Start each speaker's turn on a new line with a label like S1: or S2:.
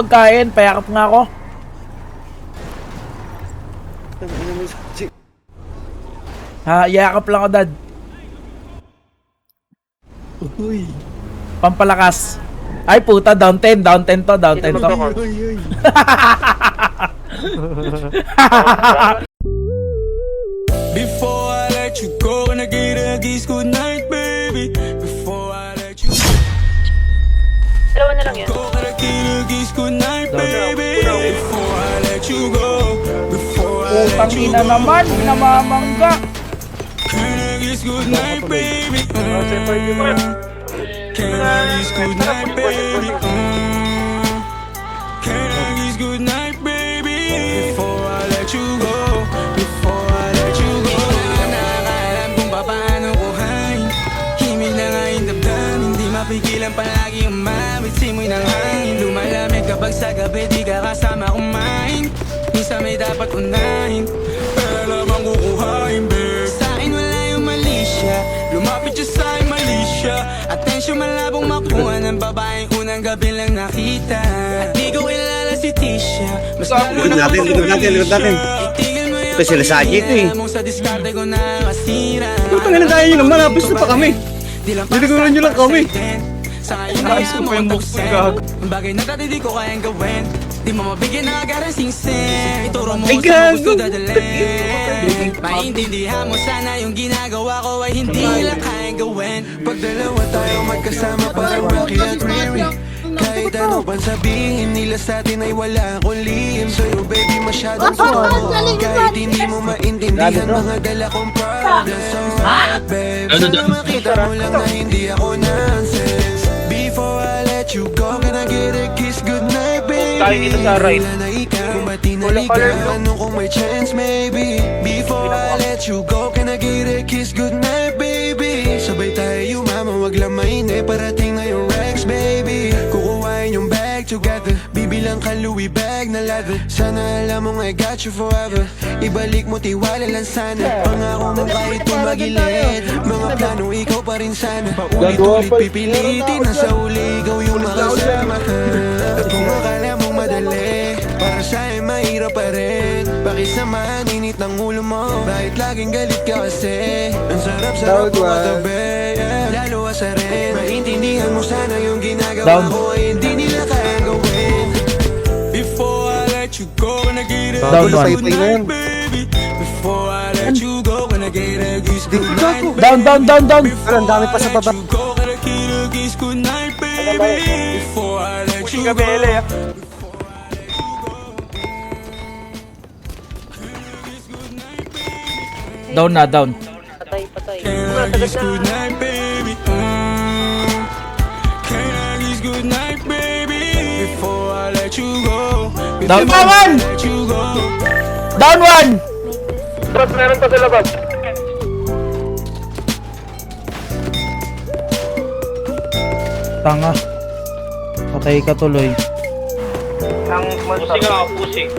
S1: Pagkain, payakap nga ako. Ha, yakap lang ako, dad.
S2: Uy.
S1: Pampalakas. Ay, puta, down 10 to, down 10 to.
S2: Uy.
S3: Before I let you go, gonna get a kiss good night, baby. Before I let you
S4: Dalawa na lang yan.
S3: go, gonna get a kiss good night, baby. Before I let you go, before I let
S1: Putang
S3: you
S1: ina
S3: go,
S1: naman, pinamamangga.
S3: can I kiss good night, baby? Can I kiss good night, baby? Can I kiss good night, baby? Before I let you go, before I let you go. Hindi na nakakaalam kung paano kuhain. Himig na nga yung damdamin, hindi mapigilan palagi umawit. Simoy ng hangin, lumalamig kapag sa gabi di ka kasama kumain. Minsan may dapat unahin, pero lamang kukuhain, babe. Sa'kin wala yung mali siya, lumapit siya sa'kin mali siya. Atensyon malabong makuha ng babaeng unang gabi lang nakita. At di ko kilala si Tisha, mas lalo na
S2: Likod natin.
S3: itigil mo yung
S2: Ito sila sa akin ito eh.
S3: pag-iingat mo sa diskarte ko nakasira.
S2: Putang ina, kaya nyo naman, hapis na pa kami. Diniguran nyo lang kami.
S3: Sa ngayon kaya mo ang buksan bagay na dati di ko kayang gawin. Di mo mabigyan ng agarang singsen. Ituro mo
S2: Ay,
S3: kung saan gusto
S2: gago.
S3: dadalhin. Maintindihan mo sana yung ginagawa ko ay hindi nila kayang gawin. Pag dalawa tayo magkasama parang Rocky at Riri. Kahit ano pang sabihin nila sa atin ay wala akong lihim. Sa'yo baby masyadong suko. Kahit hindi mo maintindihan mga dala kong problems. So hot babe, sana makita mo lang na hindi ako nonsense. Before I let you go, can I get a kiss goodnight baby?
S5: Tayo dito sa right.
S3: Wala na ikaw, kung ba't tinalik ka? Ano kung may chance maybe? Before I let you go, can I get a kiss goodnight baby? Sabay tayo mama, wag lang mainip. Parating na yung Rex baby. Kukuhain yung bag together. Bibilang ka Louis bag na leather. Sana alam mong I got you forever. Ibalik mo tiwala lang sana. Pangako mo kahit tumagilid. Mga plano ikaw pa rin sana. Paulit-ulit pipilitin na sa uli ikaw yung makasama ka. At kung akala mong madali, para sa'yo mahirap pa rin. Pakisamahan init ng ulo mo. Bakit laging galit ka kasi? Ang sarap-sarap mo katabi, yeah. Lalo asa rin. Maintindihan mo sana yung ginagawa ko ay hindi nila kayang gawin. Before I let you go, gonna get a
S1: Down
S3: kiss
S1: one.
S3: goodnight, baby. Before I let you go, gonna get a kiss goodnight, baby.
S1: Down.
S2: Ang dami pa sa baba.
S3: Before I let you go, gonna get a kiss goodnight, baby. Before I let you go.
S1: Down na, down.
S4: Patay.
S3: Can I kiss goodnight, baby? Can I kiss goodnight, baby? Before I let you go.
S1: Down
S3: Before I
S1: one!
S3: let you go.
S1: Down 1!
S5: Bros, meron pa sa labas.
S1: Tanga. Patay ka tuloy.
S5: Ang pusing ako, pusing.